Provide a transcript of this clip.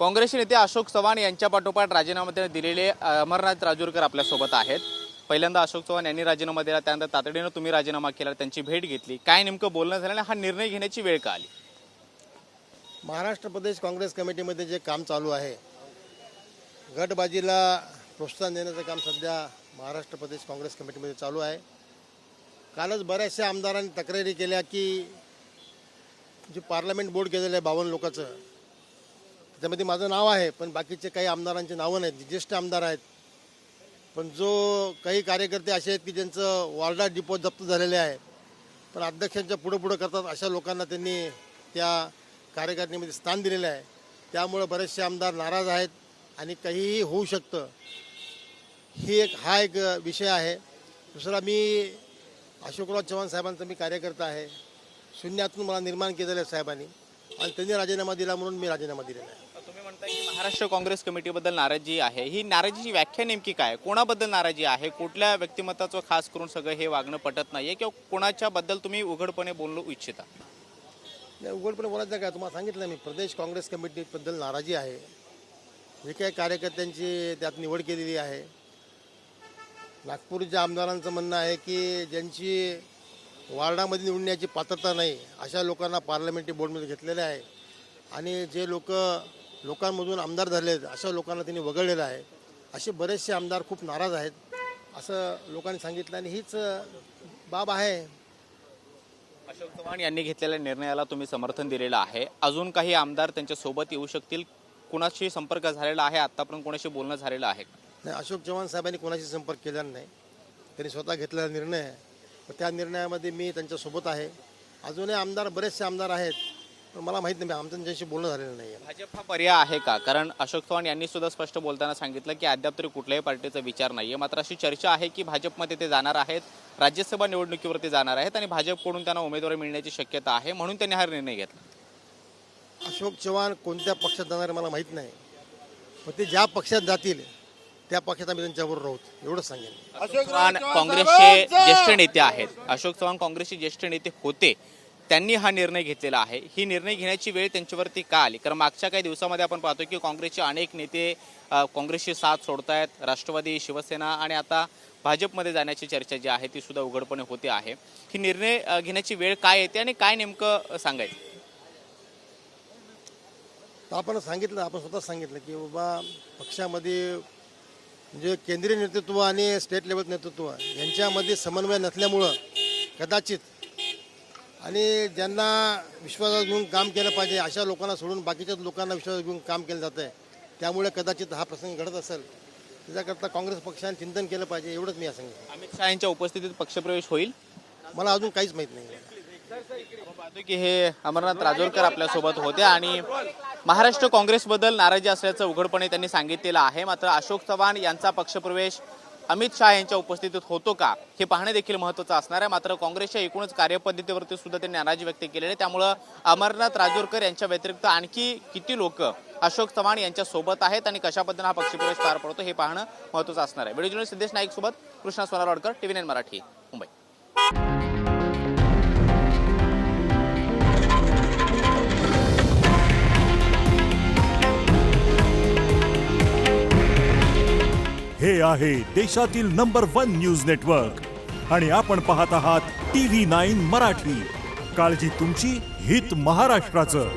काँग्रेसचे नेते अशोक चव्हाण यांच्या पाठोपाठ राजीनामा दिलेले अमरनाथ राजूरकर आपल्यासोबत आहेत। पहिल्यांदा अशोक चव्हाण यांनी राजीनामा दिला, त्यानंतर तातडीने तुम्ही राजीनामा केला, त्यांची भेट घेतली, काय नेमकं बोलणं झालं आणि हा निर्णय घेण्याची वेळ का आली? महाराष्ट्र प्रदेश काँग्रेस कमिटीमध्ये जे काम चालू आहे, गटबाजीला प्रोत्साहन देण्याचं काम सध्या महाराष्ट्र प्रदेश काँग्रेस कमिटीमध्ये चालू आहे। कालच बऱ्याचशा आमदारांनी तक्रारी केल्या की जे पार्लमेंट बोर्ड केलेलं आहे 52 लोकांचं, त्याच्यामध्ये माझं नाव आहे, पण बाकीचे काही आमदारांची नावं नाहीत, ज्येष्ठ आमदार आहेत। पण जो काही कार्यकर्ते असे आहेत की ज्यांचं वार्डा डिपो जप्त झालेले आहे, पण अध्यक्षांच्या पुढं करतात, अशा लोकांना त्यांनी त्या कार्यकारिणीमध्ये स्थान दिलेलं आहे। त्यामुळे बरेचसे आमदार नाराज आहेत आणि काहीही होऊ शकतं, हा एक विषय आहे। दुसरा, मी अशोकराव चव्हाण साहेबांचा मी कार्यकर्ता आहे, शून्यातून मला निर्माण केलेलं आहे साहेबांनी, आणि त्यांनी राजीनामा दिला म्हणून मी राजीनामा दिलेला आहे। तुम्ही म्हणताय की महाराष्ट्र काँग्रेस कमिटीबद्दल नाराजी आहे, ही नाराजीची व्याख्या नेमकी काय? कोणाबद्दल नाराजी आहे? कुठल्या व्यक्तिमत्वाचं खास करून सगळं हे वागणं पटत नाहीये किंवा कोणाच्याबद्दल तुम्ही उघडपणे बोलू इच्छिता? नाही, उघडपणे बोलायचं काय, तुम्हाला सांगितलं मी, प्रदेश काँग्रेस कमिटीबद्दल नाराजी आहे। जे काही कार्यकर्त्यांची त्यात निवड केलेली आहे, नागपूरच्या आमदारांचं म्हणणं आहे की ज्यांची वार्डामध्ये निवडण्याची पात्रता नाही, अशा लोकांना पार्लमेंटरी बोर्डमध्ये घेतलेले आहे, आणि जे लोकांमधून आमदार झाले अशा लोकांना त्यांनी वगळलेलं आहे। असे बरेचसे आमदार खूप नाराज आहेत असं लोकांनी सांगितलं, आणि हीच बाब आहे। अशोक चव्हाण यांनी घेतलेल्या निर्णयाला तुम्ही समर्थन दिलेलं आहे, अजून काही आमदार त्यांच्यासोबत येऊ शकतील, कुणाशी संपर्क झालेला आहे, आतापर्यंत कोणाशी बोलणं झालेलं आहे? नाही, अशोक चव्हाण साहेबांनी कोणाशी संपर्क केलेला नाही, त्यांनी स्वतः घेतलेला निर्णय आहे, त्या निर्णयामध्ये मी त्यांच्यासोबत आहे। अजूनही बरेचसे आमदार आहेत, पण मला माहीत नाही, आमचं त्यांच्याशी बोलणं झालेलं नाही आहे। भाजप हा पर्याय आहे का? कारण अशोक चव्हाण यांनी सुद्धा स्पष्ट बोलताना सांगितलं की अद्याप तरी कुठल्याही पार्टीचा विचार नाही आहे, मात्र अशी चर्चा आहे की भाजपमध्ये ते जाणार आहेत, राज्यसभा निवडणुकीवरती जाणार आहेत आणि भाजपकडून त्यांना उमेदवारी मिळण्याची शक्यता आहे, म्हणून त्यांनी हा निर्णय घेतला। अशोक चव्हाण कोणत्या पक्षात जाणार मला माहीत नाही, पण ते ज्या पक्षात जातील त्या पक्षात आम्ही त्यांच्याबरोबर राहू, एवढंच सांगेन। अशोक चव्हाण काँग्रेसचे ज्येष्ठ नेते आहेत, अशोक चव्हाण काँग्रेसचे ज्येष्ठ नेते होते, त्यांनी हा निर्णय घेतलेला आहे। ही निर्णय घेण्याची वेळ त्यांच्यावरती का आली? कारण मागच्या काही दिवसामध्ये आपण पाहतो की काँग्रेसचे अनेक नेते काँग्रेसची साथ सोडतायत, राष्ट्रवादी, शिवसेना आणि आता भाजपमध्ये जाण्याची चर्चा जी आहे ती सुद्धा उघडपणे होते आहे। ही निर्णय घेण्याची वेळ काय येते आणि काय नेमकं सांगायचं? आपण स्वतः सांगितलं की बाबा पक्षामध्ये म्हणजे केंद्रीय नेतृत्व आणि स्टेट लेवल नेतृत्व यांच्यामध्ये समन्वय नसल्यामुळं कदाचित, आणि ज्यांना विश्वासात घेऊन काम केलं पाहिजे अशा लोकांना सोडून बाकीच्याच लोकांना विश्वासात घेऊन काम केलं जातं आहे, त्यामुळे कदाचित हा प्रसंग घडत असेल। त्याच्याकरता काँग्रेस पक्षाने चिंतन केलं पाहिजे, एवढंच मी सांगितलं। अमित शहा यांच्या उपस्थितीत पक्षप्रवेश होईल? मला अजून काहीच माहीत नाही। पाहतो की हे अमरनाथ राजूरकर आपल्यासोबत होते आणि महाराष्ट्र काँग्रेसबद्दल नाराजी असल्याचं उघडपणे त्यांनी सांगितलेलं आहे, मात्र अशोक चव्हाण यांचा पक्षप्रवेश अमित शहा यांच्या उपस्थितीत होतो का हे पाहणे देखील महत्त्वाचं असणार आहे। मात्र काँग्रेसच्या एकूणच कार्यपद्धतीवरती सुद्धा त्यांनी नाराजी व्यक्त केलेली आहे, त्यामुळं अमरनाथ राजूरकर यांच्या व्यतिरिक्त आणखी किती लोक अशोक चव्हाण यांच्या सोबत आहेत आणि कशा पद्धतीने हा पक्षप्रवेश पार पडतो हे पाहणं महत्त्वाचं असणार आहे। व्हिडिओ जर्नलिस्ट सिद्धेश नाईक सोबत कृष्णा सोनारवाडकर, TV9 मराठी, मुंबई। हे आहे देशातील नंबर 1 न्यूज नेटवर्क आणि आपण पाहत आहात TV9 मराठी। काळजी तुमची, हित महाराष्ट्राचं।